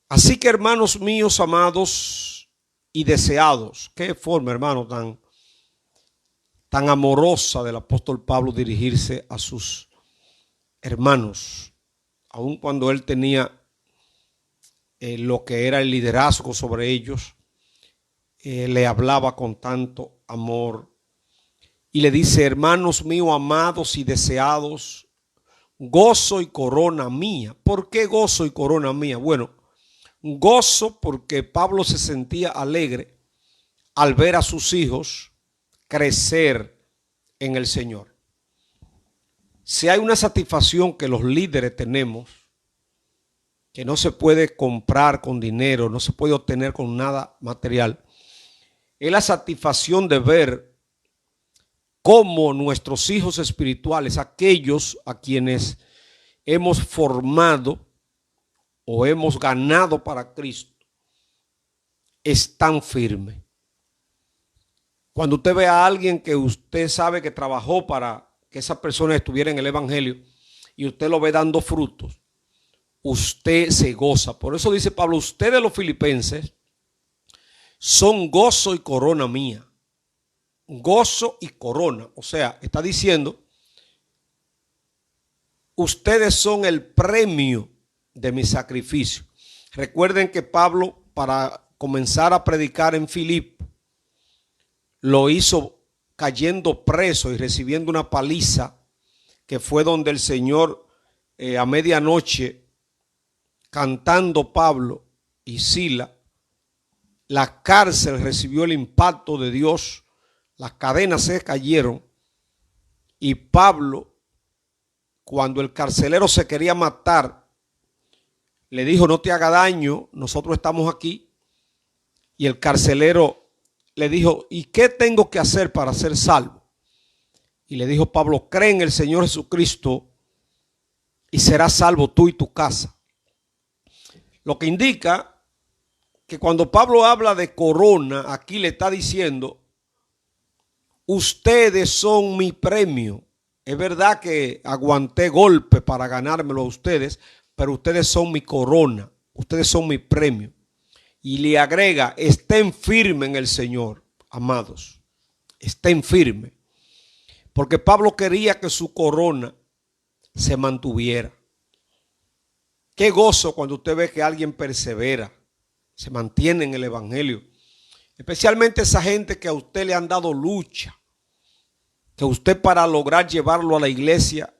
Así que, hermanos míos, amados y deseados, qué forma, hermano, tan amorosa del apóstol Pablo dirigirse a sus hermanos, aun cuando él tenía lo que era el liderazgo sobre ellos, le hablaba con tanto amor y le dice: hermanos míos, amados y deseados, gozo y corona mía. ¿Por qué gozo y corona mía? Bueno, gozo porque Pablo se sentía alegre al ver a sus hijos crecer en el Señor. Si hay una satisfacción que los líderes tenemos, que no se puede comprar con dinero, no se puede obtener con nada material, es la satisfacción de ver cómo nuestros hijos espirituales, aquellos a quienes hemos formado o hemos ganado para Cristo, están firmes. Cuando usted ve a alguien que usted sabe que trabajó para que esa persona estuviera en el evangelio y usted lo ve dando frutos, usted se goza. Por eso dice Pablo: ustedes los filipenses son gozo y corona mía. Gozo y corona. O sea, está diciendo: ustedes son el premio de mi sacrificio. Recuerden que Pablo, para comenzar a predicar en Filipo, lo hizo cayendo preso y recibiendo una paliza, que fue donde el Señor a medianoche, cantando Pablo y Sila, la cárcel recibió el impacto de Dios, las cadenas se cayeron y Pablo, cuando el carcelero se quería matar, le dijo: no te haga daño, nosotros estamos aquí. Y el carcelero le dijo: ¿y qué tengo que hacer para ser salvo? Y le dijo Pablo: cree en el Señor Jesucristo y serás salvo tú y tu casa. Lo que indica que cuando Pablo habla de corona, aquí le está diciendo: ustedes son mi premio. Es verdad que aguanté golpe para ganármelo a ustedes, pero ustedes son mi corona, ustedes son mi premio. Y le agrega: estén firmes en el Señor, amados, estén firmes. Porque Pablo quería que su corona se mantuviera. Qué gozo cuando usted ve que alguien persevera, se mantiene en el evangelio. Especialmente esa gente que a usted le han dado lucha, que usted, para lograr llevarlo a la iglesia,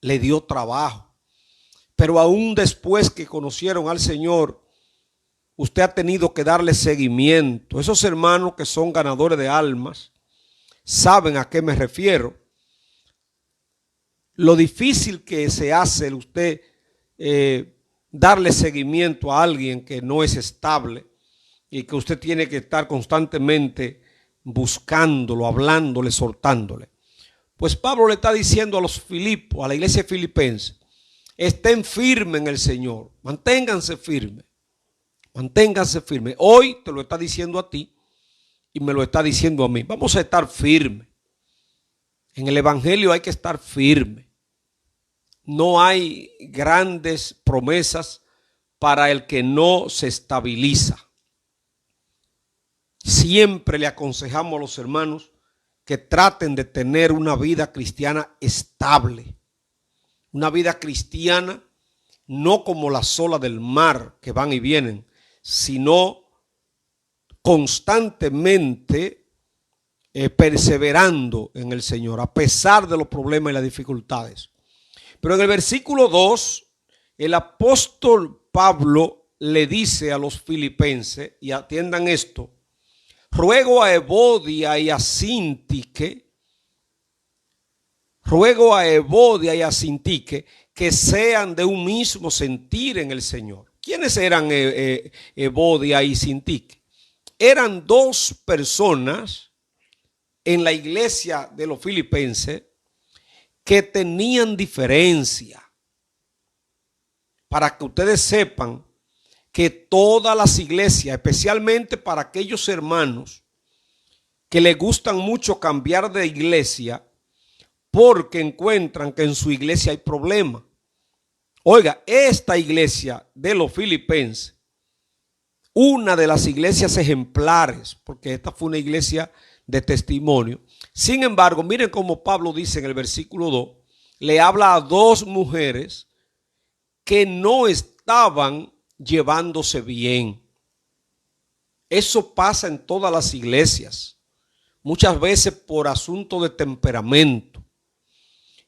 le dio trabajo. Pero aún después que conocieron al Señor, usted ha tenido que darle seguimiento. Esos hermanos que son ganadores de almas saben a qué me refiero. Lo difícil que se hace usted darle seguimiento a alguien que no es estable y que usted tiene que estar constantemente buscándolo, hablándole, exhortándole. Pues Pablo le está diciendo a los Filipos, a la iglesia filipense: estén firmes en el Señor, manténganse firmes. Manténganse firmes. Hoy te lo está diciendo a ti y me lo está diciendo a mí. Vamos a estar firmes. En el evangelio hay que estar firme. No hay grandes promesas para el que no se estabiliza. Siempre le aconsejamos a los hermanos que traten de tener una vida cristiana estable. Una vida cristiana no como las olas del mar que van y vienen, sino constantemente perseverando en el Señor, a pesar de los problemas y las dificultades. Pero en el versículo 2, el apóstol Pablo le dice a los filipenses, y atiendan esto: ruego a Evodia y a Sintique, que sean de un mismo sentir en el Señor. ¿Quiénes eran Evodia y Sintique? Eran dos personas en la iglesia de los filipenses que tenían diferencia. Para que ustedes sepan que todas las iglesias, especialmente para aquellos hermanos que les gustan mucho cambiar de iglesia porque encuentran que en su iglesia hay problemas. Oiga, esta iglesia de los filipenses una de las iglesias ejemplares, porque esta fue una iglesia de testimonio. Sin embargo, miren cómo Pablo dice en el versículo 2, le habla a dos mujeres que no estaban llevándose bien. Eso pasa en todas las iglesias, muchas veces por asunto de temperamento.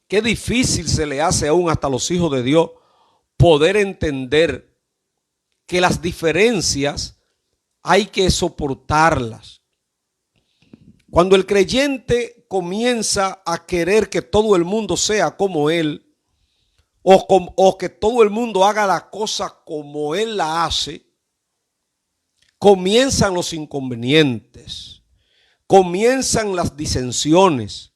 Qué difícil se le hace aún hasta a los hijos de Dios poder entender que las diferencias hay que soportarlas. Cuando el creyente comienza a querer que todo el mundo sea como él, o que todo el mundo haga la cosa como él la hace, comienzan los inconvenientes, comienzan las disensiones,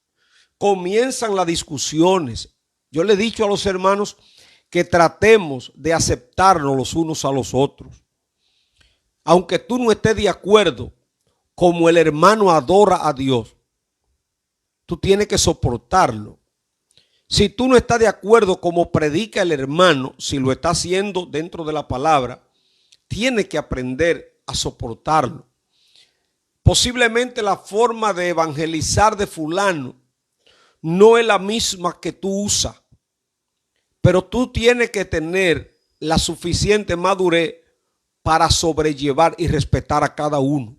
comienzan las discusiones. Yo le he dicho a los hermanos que tratemos de aceptarnos los unos a los otros. Aunque tú no estés de acuerdo como el hermano adora a Dios, tú tienes que soportarlo. Si tú no estás de acuerdo como predica el hermano, si lo está haciendo dentro de la palabra, tienes que aprender a soportarlo. Posiblemente la forma de evangelizar de fulano no es la misma que tú usas, pero tú tienes que tener la suficiente madurez para sobrellevar y respetar a cada uno.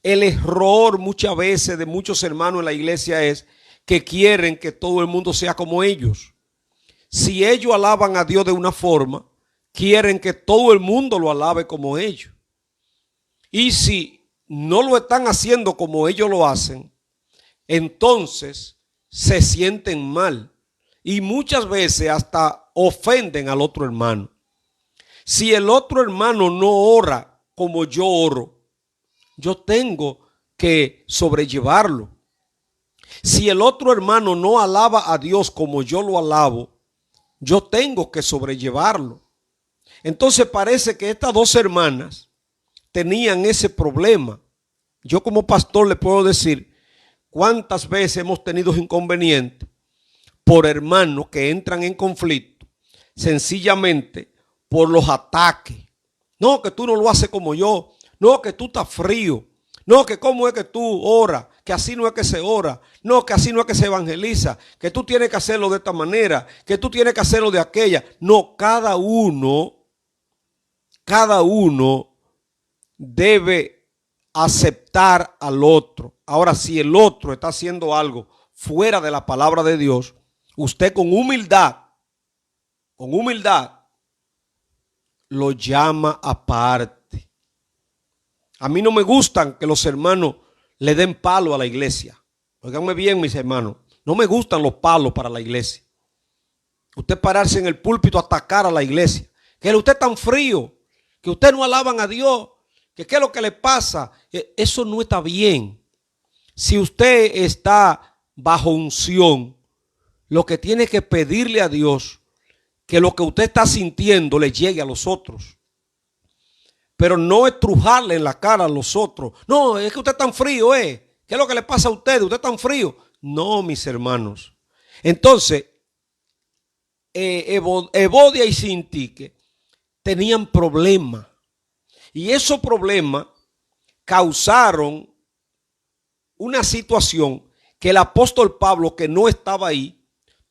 El error muchas veces de muchos hermanos en la iglesia es que quieren que todo el mundo sea como ellos. Si ellos alaban a Dios de una forma, quieren que todo el mundo lo alabe como ellos. Y si no lo están haciendo como ellos lo hacen, entonces se sienten mal. Y muchas veces hasta ofenden al otro hermano. Si el otro hermano no ora como yo oro, yo tengo que sobrellevarlo. Si el otro hermano no alaba a Dios como yo lo alabo, yo tengo que sobrellevarlo. Entonces parece que estas dos hermanas tenían ese problema. Yo como pastor le puedo decir cuántas veces hemos tenido inconvenientes por hermanos que entran en conflicto sencillamente por los ataques. No, que tú no lo haces como yo. No, que tú estás frío. No, que cómo es que tú oras, que así no es que se ora. No, que así no es que se evangeliza, que tú tienes que hacerlo de esta manera, que tú tienes que hacerlo de aquella. No, cada uno debe aceptar al otro. Ahora, si el otro está haciendo algo fuera de la palabra de Dios, usted con humildad, lo llama aparte. A mí no me gustan que los hermanos le den palo a la iglesia. Óiganme bien, mis hermanos. No me gustan los palos para la iglesia. Usted pararse en el púlpito a atacar a la iglesia. Que usted es tan frío, que usted no alaban a Dios, que qué es lo que le pasa. Eso no está bien. Si usted está bajo unción, lo que tiene que pedirle a Dios que lo que usted está sintiendo le llegue a los otros. Pero no estrujarle en la cara a los otros. No, es que usted es tan frío, ¿Qué es lo que le pasa a usted? Usted es tan frío. No, mis hermanos. Entonces, Evodia y Sintique tenían problemas. Y esos problemas causaron una situación que el apóstol Pablo, que no estaba ahí,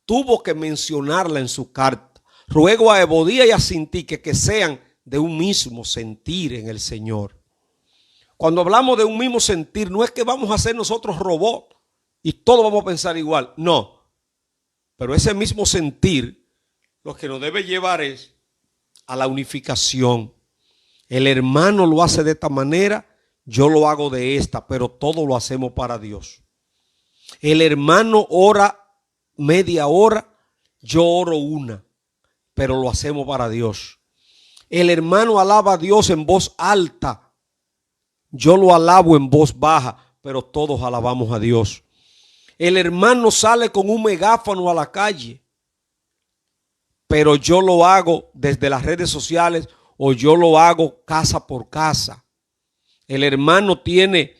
tuvo que mencionarla en su carta. Ruego a Evodia y a Sintique que sean de un mismo sentir en el Señor. Cuando hablamos de un mismo sentir, no es que vamos a ser nosotros robots y todos vamos a pensar igual. No. Pero ese mismo sentir lo que nos debe llevar es a la unificación. El hermano lo hace de esta manera, yo lo hago de esta, pero todo lo hacemos para Dios. El hermano ora media hora, yo oro una, pero lo hacemos para Dios. El hermano alaba a Dios en voz alta, yo lo alabo en voz baja, pero todos alabamos a Dios. El hermano sale con un megáfono a la calle, pero yo lo hago desde las redes sociales o yo lo hago casa por casa. El hermano tiene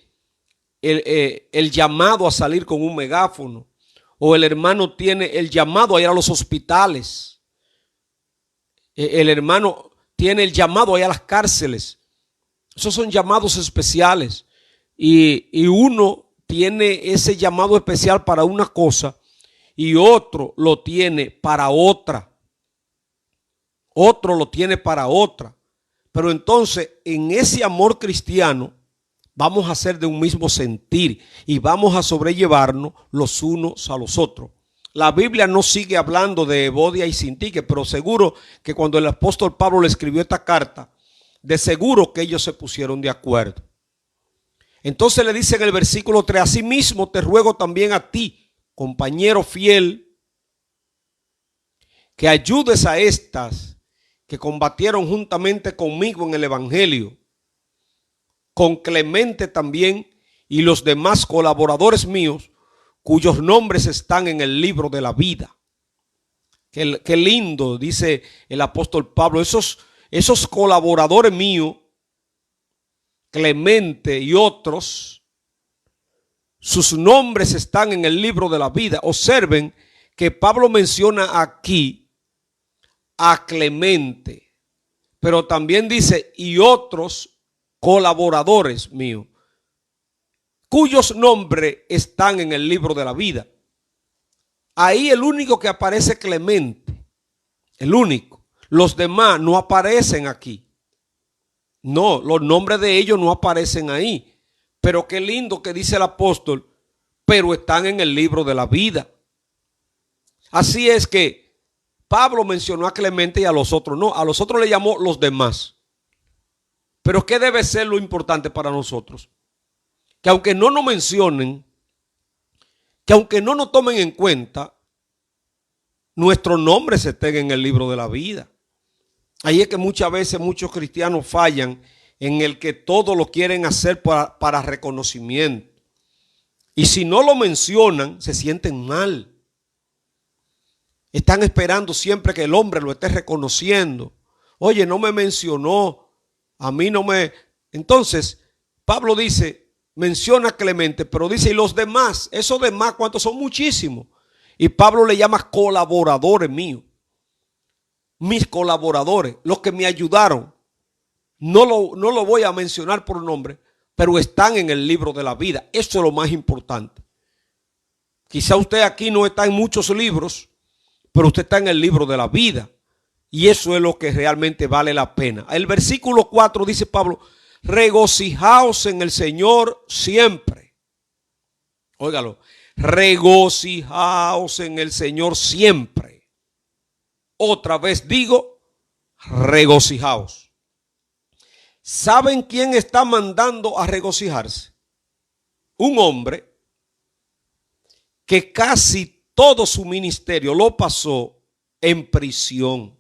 el llamado a salir con un megáfono, o el hermano tiene el llamado a ir a los hospitales. El hermano tiene el llamado a ir a las cárceles. Esos son llamados especiales. Y uno tiene ese llamado especial para una cosa y otro lo tiene para otra. Otro lo tiene para otra. Pero entonces, en ese amor cristiano, vamos a ser de un mismo sentir y vamos a sobrellevarnos los unos a los otros. La Biblia no sigue hablando de Evodia y Sintique, pero seguro que cuando el apóstol Pablo le escribió esta carta, de seguro que ellos se pusieron de acuerdo. Entonces le dice en el versículo 3, asimismo te ruego también a ti, compañero fiel, que ayudes a estas que combatieron juntamente conmigo en el evangelio, con Clemente también y los demás colaboradores míos, cuyos nombres están en el libro de la vida. Qué lindo, dice el apóstol Pablo, esos colaboradores míos, Clemente y otros, sus nombres están en el libro de la vida. Observen que Pablo menciona aquí a Clemente, pero también dice y otros colaboradores míos, cuyos nombres están en el libro de la vida. Ahí el único que aparece Clemente, el único. Los demás no aparecen aquí. No, los nombres de ellos no aparecen ahí. Pero qué lindo que dice el apóstol, pero están en el libro de la vida. Así es que Pablo mencionó a Clemente y a los otros no. A los otros le llamó los demás. Pero ¿qué debe ser lo importante para nosotros? Que aunque no nos mencionen, que aunque no nos tomen en cuenta, nuestros nombres estén en el libro de la vida. Ahí es que muchas veces muchos cristianos fallan en el que todo lo quieren hacer para reconocimiento. Y si no lo mencionan, se sienten mal. Están esperando siempre que el hombre lo esté reconociendo. Oye, no me mencionó, a mí no me... Entonces, Pablo dice, menciona a Clemente, pero dice, y los demás, esos demás, ¿cuántos son? Muchísimos. Y Pablo le llama colaboradores míos. Mis colaboradores, los que me ayudaron. No lo voy a mencionar por nombre, pero están en el libro de la vida. Eso es lo más importante. Quizá usted aquí no está en muchos libros, pero usted está en el libro de la vida. Y eso es lo que realmente vale la pena. El versículo 4 dice Pablo, regocijaos en el Señor siempre. Óigalo, regocijaos en el Señor siempre. Otra vez digo, regocijaos. ¿Saben quién está mandando a regocijarse? Un hombre que casi todo su ministerio lo pasó en prisión.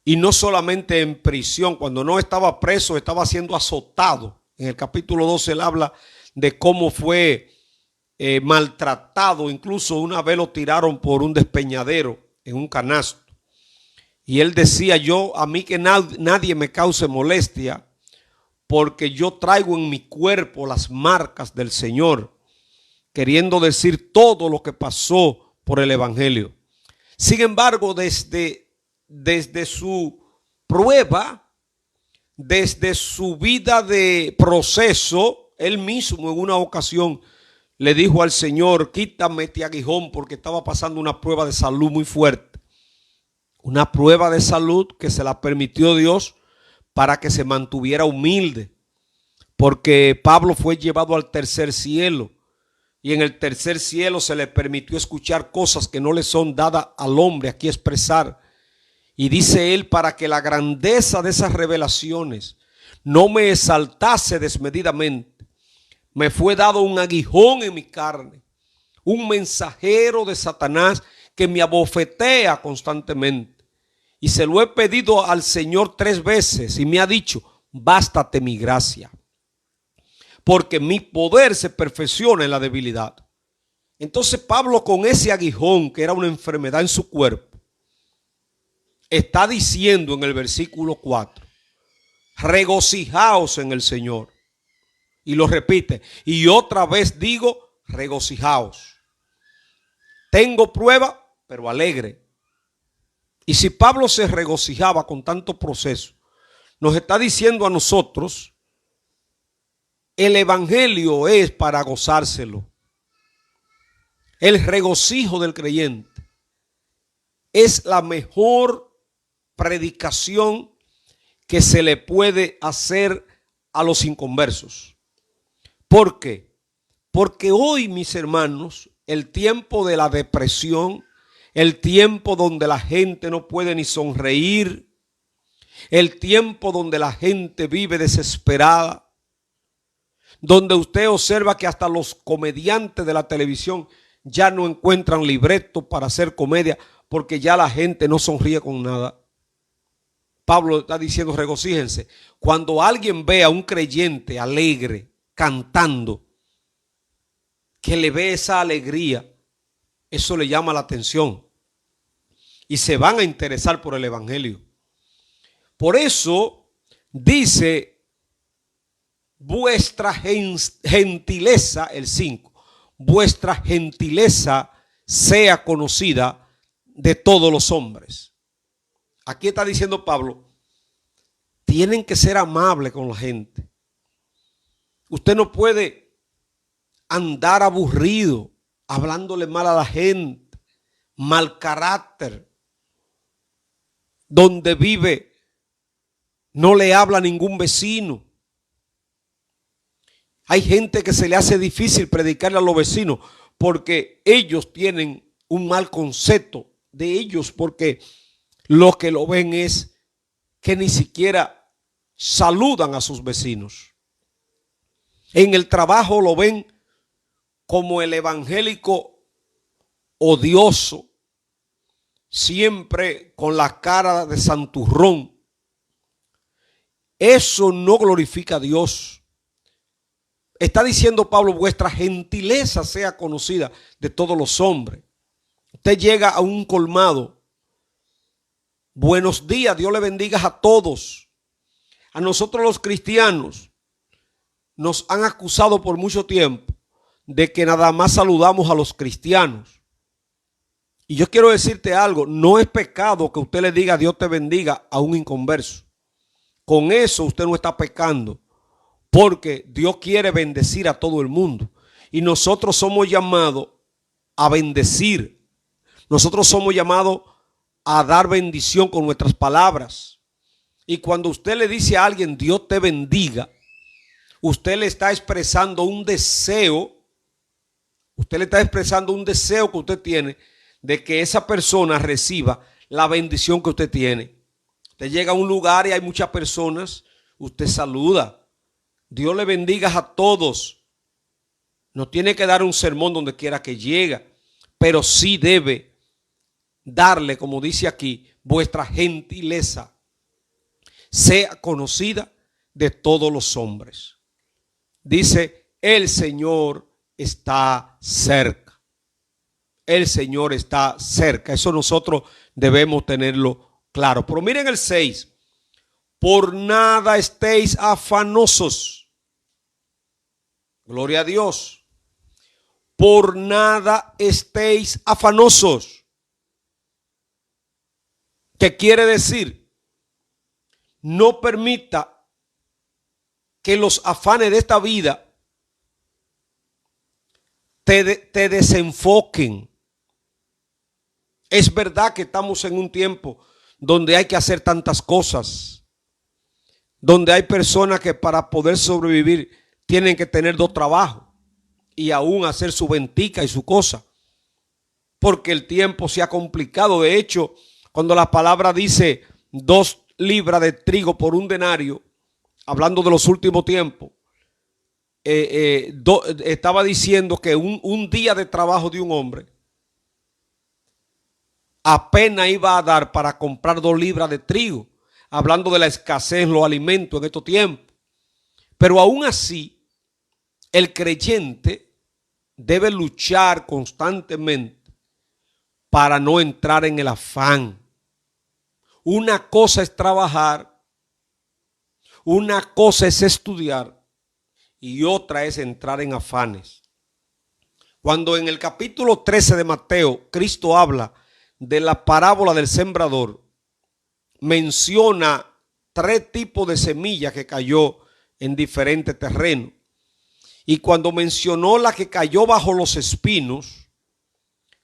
Y no solamente en prisión, cuando no estaba preso, estaba siendo azotado. En el capítulo 12 él habla de cómo fue maltratado. Incluso una vez lo tiraron por un despeñadero en un canasto. Y él decía, a mí que nadie me cause molestia, porque yo traigo en mi cuerpo las marcas del Señor, queriendo decir todo lo que pasó por el evangelio. Sin embargo, desde su prueba, desde su vida de proceso, él mismo en una ocasión le dijo al Señor, quítame este aguijón, porque estaba pasando una prueba de salud muy fuerte. Una prueba de salud que se la permitió Dios para que se mantuviera humilde, porque Pablo fue llevado al tercer cielo y en el tercer cielo se le permitió escuchar cosas que no le son dadas al hombre aquí expresar. Y dice él, para que la grandeza de esas revelaciones no me exaltase desmedidamente, me fue dado un aguijón en mi carne, un mensajero de Satanás que me abofetea constantemente. Y se lo he pedido al Señor 3 veces y me ha dicho, bástate mi gracia, porque mi poder se perfecciona en la debilidad. Entonces Pablo, con ese aguijón que era una enfermedad en su cuerpo, está diciendo en el versículo 4, regocijaos en el Señor. Y lo repite, y otra vez digo, regocijaos. Tengo prueba, pero alegre. Y si Pablo se regocijaba con tanto proceso, nos está diciendo a nosotros, el evangelio es para gozárselo. El regocijo del creyente es la mejor predicación que se le puede hacer a los inconversos. ¿Por qué? Porque hoy, mis hermanos, el tiempo de la depresión, el tiempo donde la gente no puede ni sonreír, el tiempo donde la gente vive desesperada, donde usted observa que hasta los comediantes de la televisión ya no encuentran libreto para hacer comedia porque ya la gente no sonríe con nada. Pablo está diciendo, regocíjense. Cuando alguien ve a un creyente alegre, cantando, que le ve esa alegría, eso le llama la atención y se van a interesar por el evangelio. Por eso dice, vuestra gentileza, el 5, vuestra gentileza sea conocida de todos los hombres. Aquí está diciendo Pablo, tienen que ser amables con la gente. Usted no puede andar aburrido, hablándole mal a la gente, mal carácter. Donde vive, no le habla a ningún vecino. Hay gente que se le hace difícil predicarle a los vecinos porque ellos tienen un mal concepto de ellos, porque lo que lo ven es que ni siquiera saludan a sus vecinos. En el trabajo lo ven como el evangélico odioso, siempre con la cara de santurrón. Eso no glorifica a Dios. Está diciendo Pablo, vuestra gentileza sea conocida de todos los hombres. Usted llega a un colmado, buenos días, Dios le bendiga a todos. A nosotros los cristianos nos han acusado por mucho tiempo de que nada más saludamos a los cristianos. Y yo quiero decirte algo, no es pecado que usted le diga Dios te bendiga a un inconverso. Con eso usted no está pecando, porque Dios quiere bendecir a todo el mundo. Y nosotros somos llamados a bendecir. Nosotros somos llamados a dar bendición con nuestras palabras. Y cuando usted le dice a alguien Dios te bendiga, usted le está expresando un deseo. Usted le está expresando un deseo que usted tiene de que esa persona reciba la bendición que usted tiene. Usted llega a un lugar y hay muchas personas, usted saluda. Dios le bendiga a todos. No tiene que dar un sermón donde quiera que llegue, pero sí debe darle, como dice aquí, vuestra gentileza sea conocida de todos los hombres. Dice, el Señor está cerca. El Señor está cerca. Eso nosotros debemos tenerlo claro. Pero miren el 6. Por nada estéis afanosos. Gloria a Dios. Por nada estéis afanosos. ¿Qué quiere decir? No permita que los afanes de esta vida te desenfoquen. Es verdad que estamos en un tiempo donde hay que hacer tantas cosas, donde hay personas que para poder sobrevivir tienen que tener 2 trabajos y aún hacer su ventica y su cosa, porque el tiempo se ha complicado. De hecho, cuando la palabra dice 2 libras de trigo por 1 denario, hablando de los últimos tiempos, estaba diciendo que un día de trabajo de un hombre apenas iba a dar para comprar 2 libras de trigo, hablando de la escasez en los alimentos en estos tiempos. Pero aún así, el creyente debe luchar constantemente para no entrar en el afán. Una cosa es trabajar, una cosa es estudiar y otra es entrar en afanes. Cuando en el capítulo 13 de Mateo, Cristo habla de la parábola del sembrador, menciona tres tipos de semillas que cayó en diferentes terrenos. Y cuando mencionó la que cayó bajo los espinos,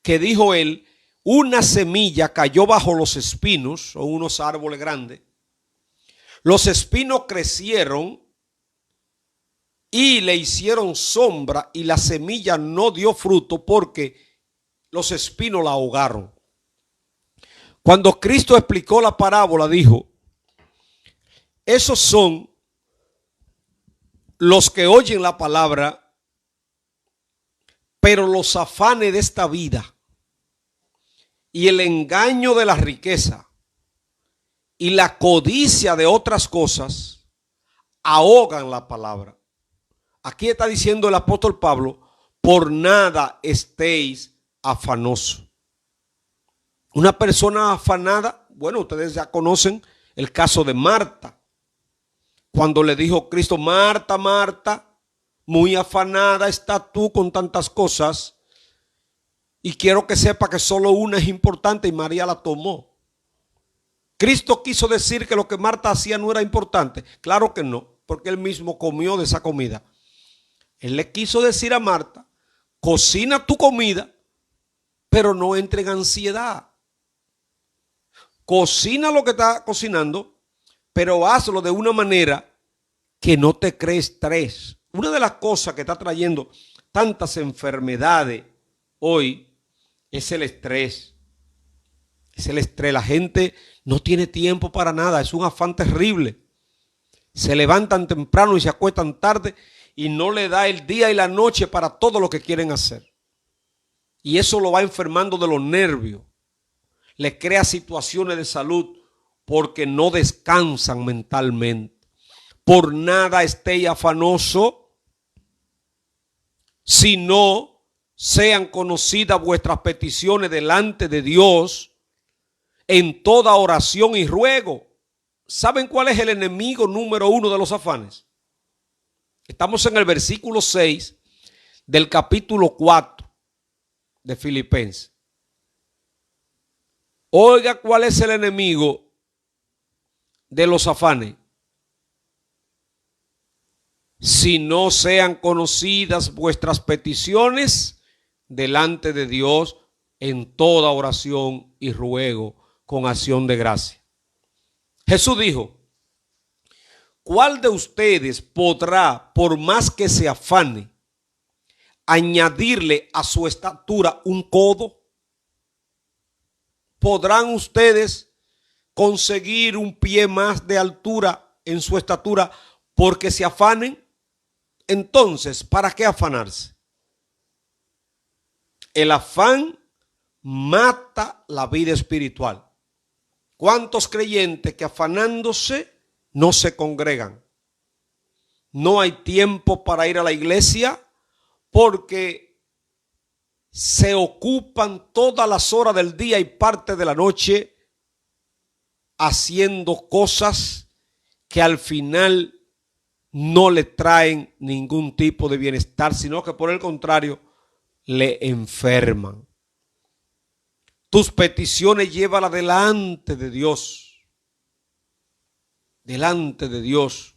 que dijo él, una semilla cayó bajo los espinos, o unos árboles grandes. Los espinos crecieron y le hicieron sombra y la semilla no dio fruto porque los espinos la ahogaron. Cuando Cristo explicó la parábola, dijo, esos son los que oyen la palabra, pero los afanes de esta vida y el engaño de la riqueza y la codicia de otras cosas ahogan la palabra. Aquí está diciendo el apóstol Pablo, por nada estéis afanosos. Una persona afanada, bueno, ustedes ya conocen el caso de Marta. Cuando le dijo Cristo, Marta, Marta, muy afanada estás tú con tantas cosas y quiero que sepa que solo una es importante y María la tomó. ¿Cristo quiso decir que lo que Marta hacía no era importante? Claro que no, porque él mismo comió de esa comida. Él le quiso decir a Marta, cocina tu comida, pero no entre en ansiedad. Cocina lo que está cocinando, pero hazlo de una manera que no te cree estrés. Una de las cosas que está trayendo tantas enfermedades hoy es el estrés. Es el estrés. La gente no tiene tiempo para nada. Es un afán terrible. Se levantan temprano y se acuestan tarde y no le da el día y la noche para todo lo que quieren hacer. Y eso lo va enfermando de los nervios. Le crea situaciones de salud porque no descansan mentalmente. Por nada estéis afanoso, sino sean conocidas vuestras peticiones delante de Dios en toda oración y ruego. ¿Saben cuál es el enemigo número uno de los afanes? Estamos en el versículo 6 del capítulo 4 de Filipenses. Oiga, ¿cuál es el enemigo de los afanes? Si no sean conocidas vuestras peticiones delante de Dios en toda oración y ruego con acción de gracia. Jesús dijo, ¿cuál de ustedes podrá, por más que se afane, añadirle a su estatura un codo? ¿Podrán ustedes conseguir un pie más de altura en su estatura porque se afanen? Entonces, ¿para qué afanarse? El afán mata la vida espiritual. ¿Cuántos creyentes que afanándose no se congregan? No hay tiempo para ir a la iglesia porque se ocupan todas las horas del día y parte de la noche haciendo cosas que al final no le traen ningún tipo de bienestar, sino que por el contrario le enferman. Tus peticiones llévalas delante de Dios. Delante de Dios.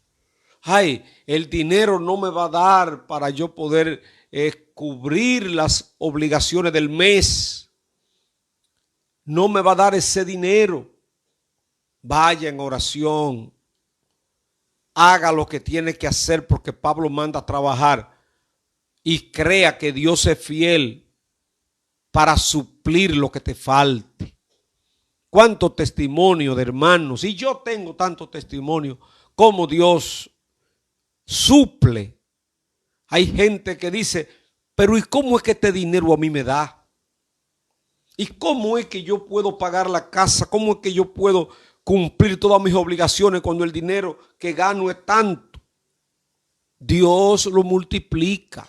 Ay, el dinero no me va a dar para yo poder cubrir las obligaciones del mes. No me va a dar ese dinero. Vaya en oración. Haga lo que tiene que hacer porque Pablo manda a trabajar. Y crea que Dios es fiel para suplir lo que te falte. Cuánto testimonio de hermanos. Y yo tengo tanto testimonio como Dios suple. Hay gente que dice, pero ¿y cómo es que este dinero a mí me da? ¿Y cómo es que yo puedo pagar la casa? ¿Cómo es que yo puedo cumplir todas mis obligaciones cuando el dinero que gano es tanto? Dios lo multiplica.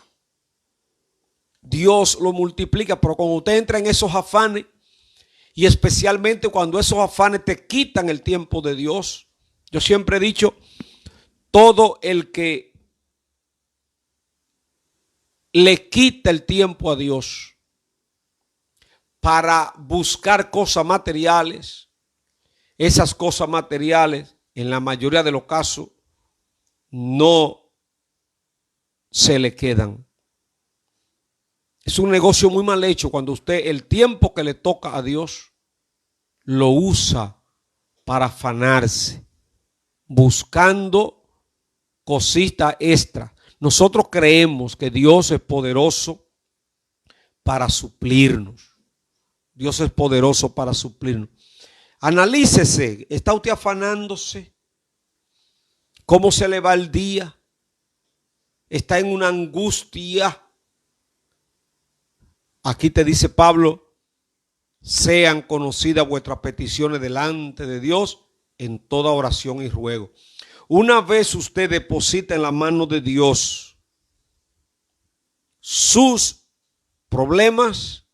Dios lo multiplica, pero cuando usted entra en esos afanes, y especialmente cuando esos afanes te quitan el tiempo de Dios. Yo siempre he dicho, todo el que le quita el tiempo a Dios para buscar cosas materiales, esas cosas materiales en la mayoría de los casos no se le quedan. Es un negocio muy mal hecho cuando usted el tiempo que le toca a Dios lo usa para afanarse, buscando cositas extra. Nosotros creemos que Dios es poderoso para suplirnos. Dios es poderoso para suplirnos. Analícese, ¿está usted afanándose? ¿Cómo se le va el día? ¿Está en una angustia? Aquí te dice Pablo, sean conocidas vuestras peticiones delante de Dios en toda oración y ruego. Una vez usted deposita en la mano de Dios sus problemas,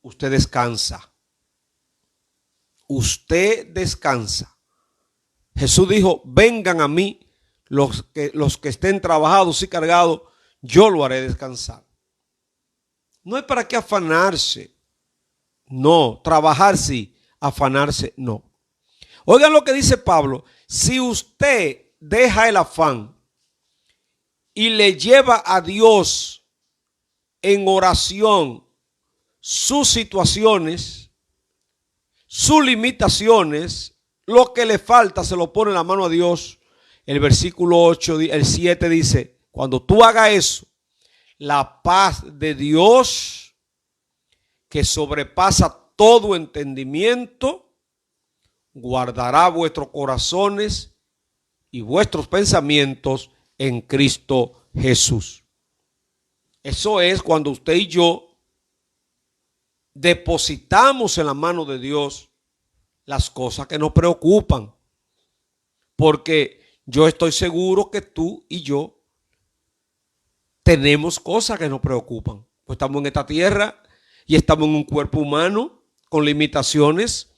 usted descansa. Usted descansa. Jesús dijo, vengan a mí los que estén trabajados y cargados, yo lo haré descansar. No hay para qué afanarse. No, trabajar sí, afanarse no. Oigan lo que dice Pablo, si usted deja el afán y le lleva a Dios en oración sus situaciones, sus limitaciones, lo que le falta se lo pone en la mano a Dios. El versículo 8, el 7 dice, cuando tú hagas eso, la paz de Dios que sobrepasa todo entendimiento, guardará vuestros corazones y vuestros pensamientos en Cristo Jesús. Eso es cuando usted y yo depositamos en la mano de Dios las cosas que nos preocupan. Porque yo estoy seguro que tú y yo tenemos cosas que nos preocupan. Pues estamos en esta tierra y estamos en un cuerpo humano con limitaciones.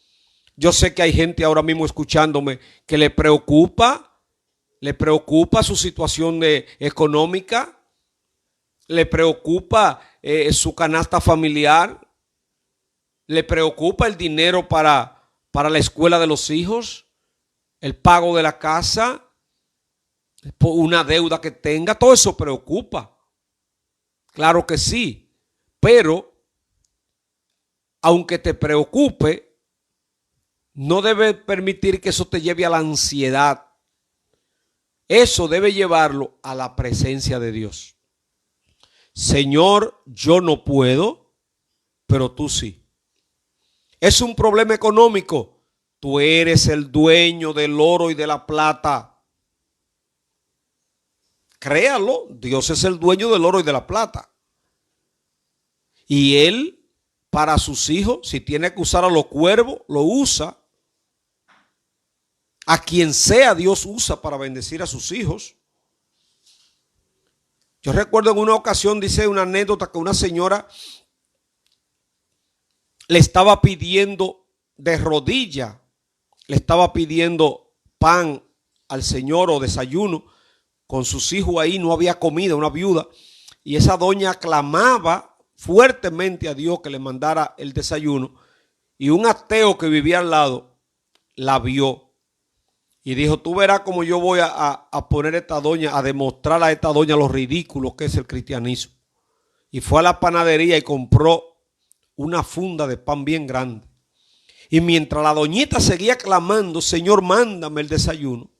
Yo sé que hay gente ahora mismo escuchándome que le preocupa su situación económica, le preocupa su canasta familiar, le preocupa el dinero para la escuela de los hijos, el pago de la casa, una deuda que tenga, todo eso preocupa. Claro que sí, pero aunque te preocupe, no debe permitir que eso te lleve a la ansiedad. Eso debe llevarlo a la presencia de Dios. Señor, yo no puedo, pero tú sí. Es un problema económico. Tú eres el dueño del oro y de la plata. Créalo, Dios es el dueño del oro y de la plata. Y Él, para sus hijos, si tiene que usar a los cuervos, lo usa. A quien sea Dios usa para bendecir a sus hijos. Yo recuerdo en una ocasión, dice una anécdota, que una señora le estaba pidiendo de rodilla, le estaba pidiendo pan al Señor o desayuno. Con sus hijos ahí no había comida, una viuda. Y esa doña clamaba fuertemente a Dios que le mandara el desayuno. Y un ateo que vivía al lado la vio. Y dijo, tú verás cómo yo voy a poner a esta doña, a demostrar a esta doña lo ridículo que es el cristianismo. Y fue a la panadería y compró una funda de pan bien grande. Y mientras la doñita seguía clamando, Señor, mándame el desayuno,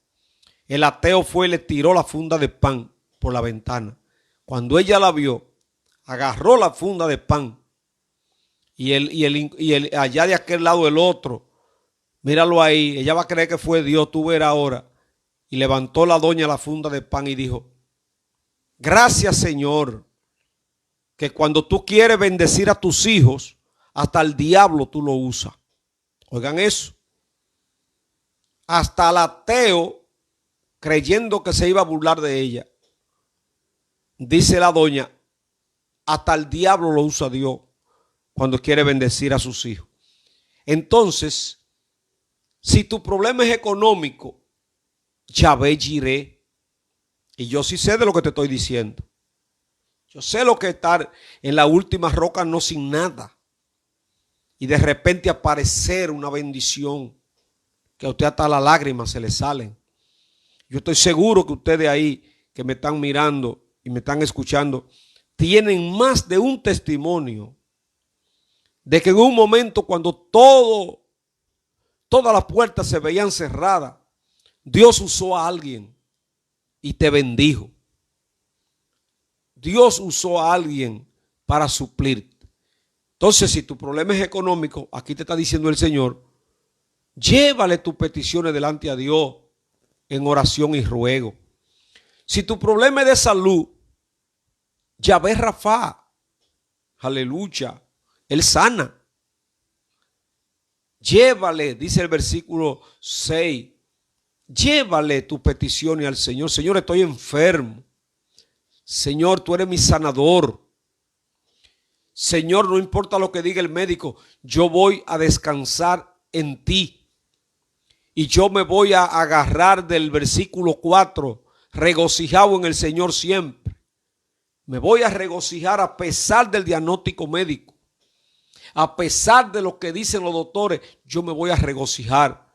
el ateo fue y le tiró la funda de pan por la ventana. Cuando ella la vio, agarró la funda de pan y allá de aquel lado el otro, míralo ahí, ella va a creer que fue Dios, tú verás ahora. Y levantó la doña la funda de pan y dijo, gracias Señor, que cuando tú quieres bendecir a tus hijos, hasta el diablo tú lo usas. Oigan eso. Hasta el ateo, creyendo que se iba a burlar de ella, dice la doña, hasta el diablo lo usa Dios cuando quiere bendecir a sus hijos. Entonces, si tu problema es económico, Yahvé Jireh, y yo sí sé de lo que te estoy diciendo. Yo sé lo que es estar en la última roca no sin nada y de repente aparecer una bendición. que a usted hasta las lágrimas se le salen. Yo estoy seguro que ustedes ahí que me están mirando y me están escuchando tienen más de un testimonio de que en un momento cuando todas las puertas se veían cerradas, Dios usó a alguien y te bendijo. Dios usó a alguien para suplir. Entonces, si tu problema es económico, aquí te está diciendo el Señor, llévale tus peticiones delante a Dios en oración y ruego. Si tu problema es de salud, Yahvé Rafa, aleluya, Él sana. Llévale, dice el versículo 6, llévale tus peticiones al Señor. Señor, estoy enfermo. Señor, tú eres mi sanador. Señor, no importa lo que diga el médico, yo voy a descansar en ti. Y yo me voy a agarrar del versículo 4, regocijado en el Señor siempre. Me voy a regocijar a pesar del diagnóstico médico. A pesar de lo que dicen los doctores, yo me voy a regocijar.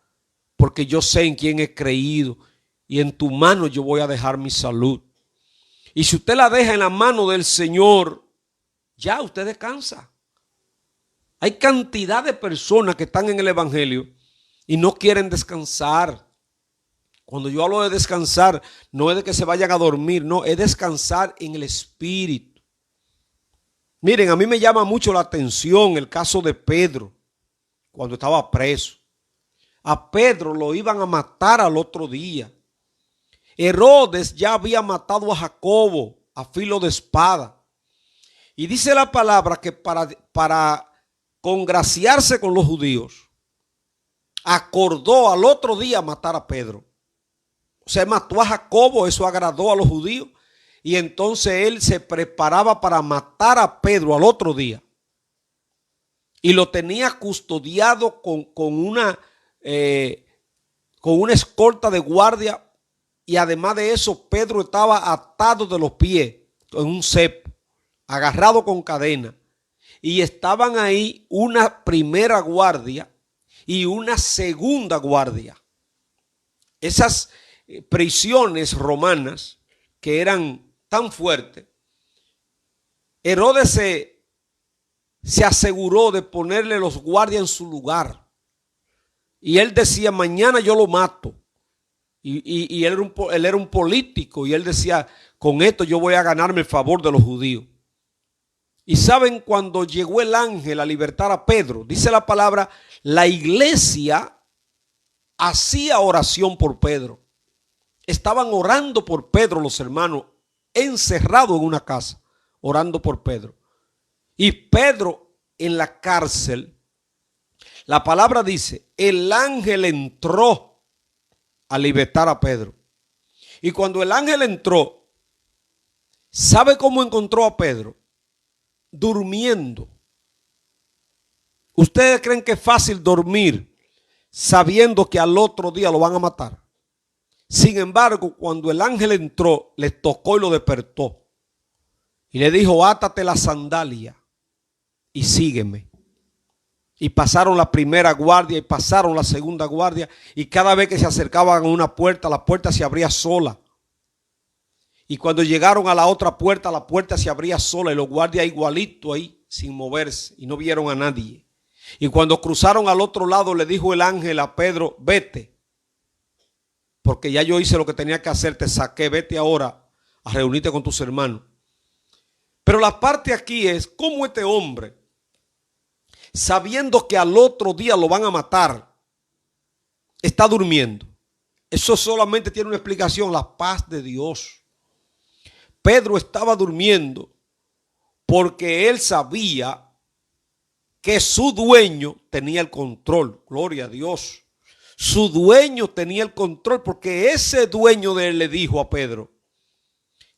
Porque yo sé en quién he creído. Y en tu mano yo voy a dejar mi salud. Y si usted la deja en la mano del Señor, ya usted descansa. Hay cantidad de personas que están en el evangelio y no quieren descansar. Cuando yo hablo de descansar, no es de que se vayan a dormir, no, es descansar en el espíritu. Miren, a mí me llama mucho la atención el caso de Pedro, cuando estaba preso. A Pedro lo iban a matar al otro día. Herodes ya había matado a Jacobo a filo de espada. Y dice la palabra que para congraciarse con los judíos, acordó al otro día matar a Pedro. O sea, mató a Jacobo, eso agradó a los judíos. Y entonces él se preparaba para matar a Pedro al otro día. Y lo tenía custodiado con una escolta de guardia. Y además de eso, Pedro estaba atado de los pies en un cepo, agarrado con cadena. Y estaban ahí una primera guardia y una segunda guardia. Esas prisiones romanas que eran tan fuertes, Herodes se aseguró de ponerle los guardias en su lugar. Y él decía, mañana yo lo mato. Y él era un político y él decía, con esto yo voy a ganarme el favor de los judíos. Y saben, cuando llegó el ángel a libertar a Pedro, dice la palabra, la iglesia hacía oración por Pedro. Estaban orando por Pedro los hermanos, encerrados en una casa, orando por Pedro. Y Pedro en la cárcel, la palabra dice, el ángel entró a libertar a Pedro. Y cuando el ángel entró, ¿sabe cómo encontró a Pedro? Durmiendo. ¿Ustedes creen que es fácil dormir sabiendo que al otro día lo van a matar? Sin embargo, cuando el ángel entró, le tocó y lo despertó. Y le dijo, átate la sandalia y sígueme. Y pasaron la primera guardia y pasaron la segunda guardia. Y cada vez que se acercaban a una puerta, la puerta se abría sola. Y cuando llegaron a la otra puerta, la puerta se abría sola. Y los guardias igualito ahí, sin moverse. Y no vieron a nadie. Y cuando cruzaron al otro lado, le dijo el ángel a Pedro, vete. Porque ya yo hice lo que tenía que hacer, te saqué, vete ahora a reunirte con tus hermanos. Pero la parte aquí es cómo este hombre, sabiendo que al otro día lo van a matar, está durmiendo. Eso solamente tiene una explicación, la paz de Dios. Pedro estaba durmiendo porque él sabía que su dueño tenía el control. Gloria a Dios. Su dueño tenía el control porque ese dueño de él le dijo a Pedro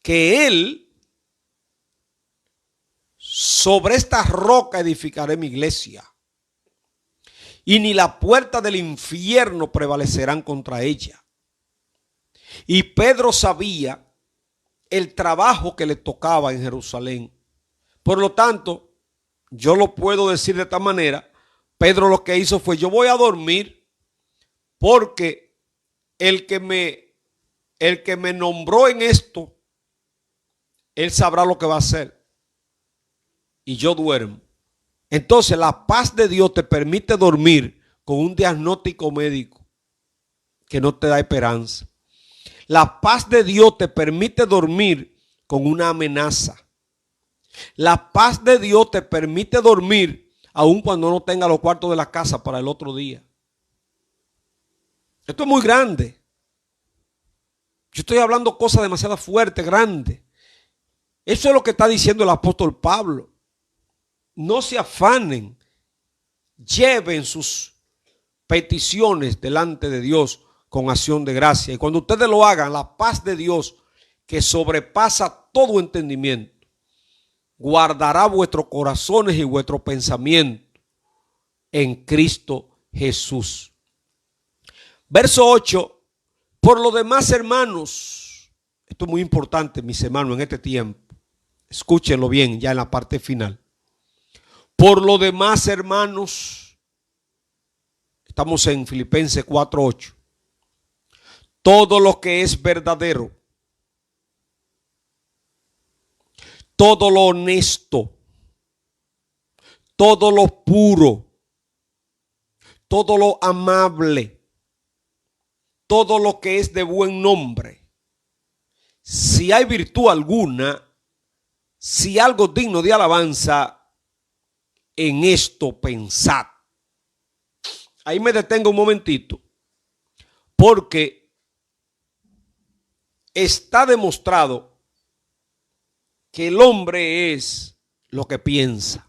que él, sobre esta roca edificaré mi iglesia y ni la puerta del infierno prevalecerán contra ella. Y Pedro sabía el trabajo que le tocaba en Jerusalén. Por lo tanto, yo lo puedo decir de esta manera, Pedro lo que hizo fue, yo voy a dormir porque el que me nombró en esto, él sabrá lo que va a hacer. Y yo duermo. Entonces la paz de Dios te permite dormir con un diagnóstico médico que no te da esperanza. La paz de Dios te permite dormir con una amenaza. La paz de Dios te permite dormir aun cuando no tenga los cuartos de la casa para el otro día. Esto es muy grande. Yo estoy hablando cosas demasiado fuertes, grandes. Eso es lo que está diciendo el apóstol Pablo. No se afanen. Lleven sus peticiones delante de Dios con acción de gracia. Y cuando ustedes lo hagan, la paz de Dios, que sobrepasa todo entendimiento, guardará vuestros corazones y vuestros pensamientos en Cristo Jesús. Verso 8. Por lo demás, hermanos, esto es muy importante, mis hermanos, en este tiempo. Escúchenlo bien, ya en la parte final. Por lo demás, hermanos, estamos en Filipenses 4:8. Todo lo que es verdadero, todo lo honesto, todo lo puro, todo lo amable, todo lo que es de buen nombre, si hay virtud alguna, si algo digno de alabanza, en esto pensad. Ahí me detengo un momentito, porque está demostrado que el hombre es lo que piensa.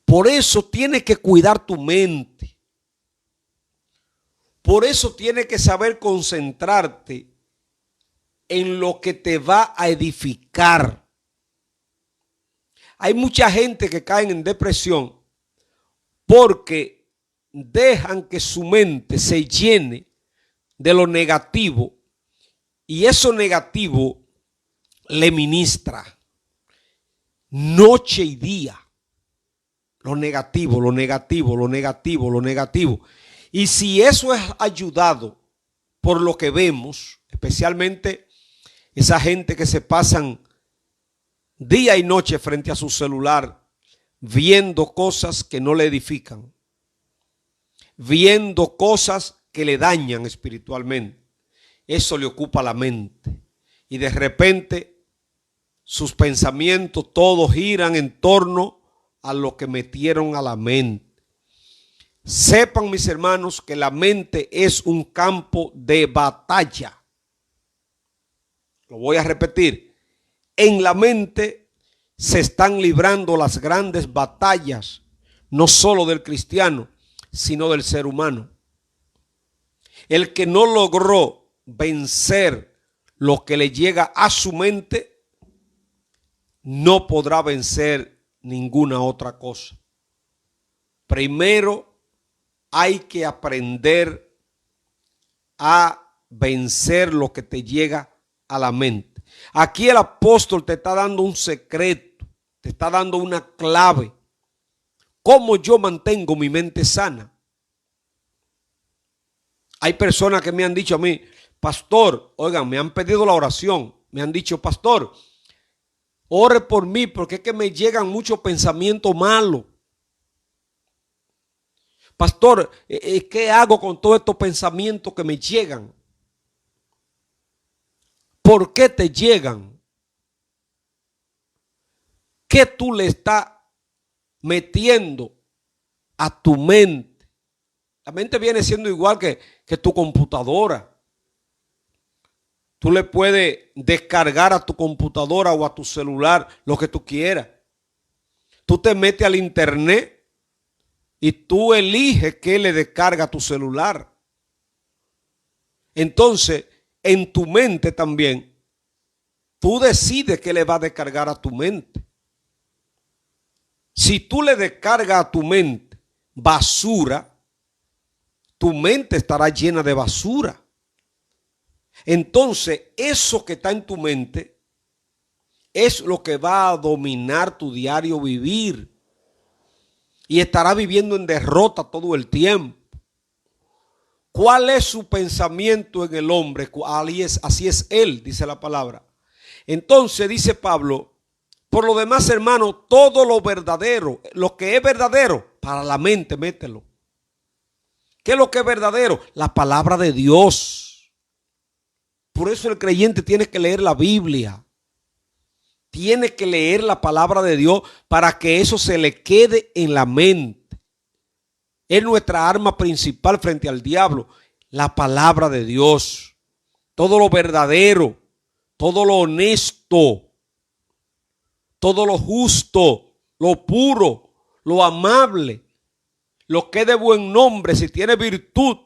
Por eso tienes que cuidar tu mente. Por eso tienes que saber concentrarte en lo que te va a edificar. Hay mucha gente que cae en depresión porque dejan que su mente se llene de lo negativo y eso negativo le ministra noche y día. Lo negativo, lo negativo, lo negativo, lo negativo. Y si eso es ayudado por lo que vemos, especialmente esa gente que se pasan día y noche frente a su celular, viendo cosas que no le edifican, viendo cosas que le dañan espiritualmente, eso le ocupa la mente. Y de repente sus pensamientos todos giran en torno a lo que metieron a la mente. Sepan, mis hermanos, que la mente es un campo de batalla. Lo voy a repetir. En la mente se están librando las grandes batallas, no solo del cristiano, sino del ser humano. El que no logró vencer lo que le llega a su mente, no podrá vencer ninguna otra cosa. Primero, hay que aprender a vencer lo que te llega a la mente. Aquí el apóstol te está dando un secreto, te está dando una clave. ¿Cómo yo mantengo mi mente sana? Hay personas que me han dicho a mí, pastor, oigan, me han pedido la oración, me han dicho, pastor, ore por mí porque es que me llegan muchos pensamientos malos. Pastor, ¿qué hago con todos estos pensamientos que me llegan? ¿Por qué te llegan? ¿Qué tú le estás metiendo a tu mente? La mente viene siendo igual que tu computadora. Tú le puedes descargar a tu computadora o a tu celular lo que tú quieras. Tú te metes al internet y tú eliges qué le descarga a tu celular. Entonces, en tu mente también, tú decides qué le va a descargar a tu mente. Si tú le descargas a tu mente basura, tu mente estará llena de basura. Entonces, eso que está en tu mente es lo que va a dominar tu diario vivir. Y estará viviendo en derrota todo el tiempo. ¿Cuál es su pensamiento en el hombre? Así es él, dice la palabra. Entonces dice Pablo, por lo demás, hermano, todo lo verdadero, lo que es verdadero, para la mente, mételo. ¿Qué es lo que es verdadero? La palabra de Dios. Por eso el creyente tiene que leer la Biblia. Tiene que leer la palabra de Dios para que eso se le quede en la mente. Es nuestra arma principal frente al diablo, la palabra de Dios. Todo lo verdadero, todo lo honesto, todo lo justo, lo puro, lo amable, lo que es de buen nombre, si tiene virtud,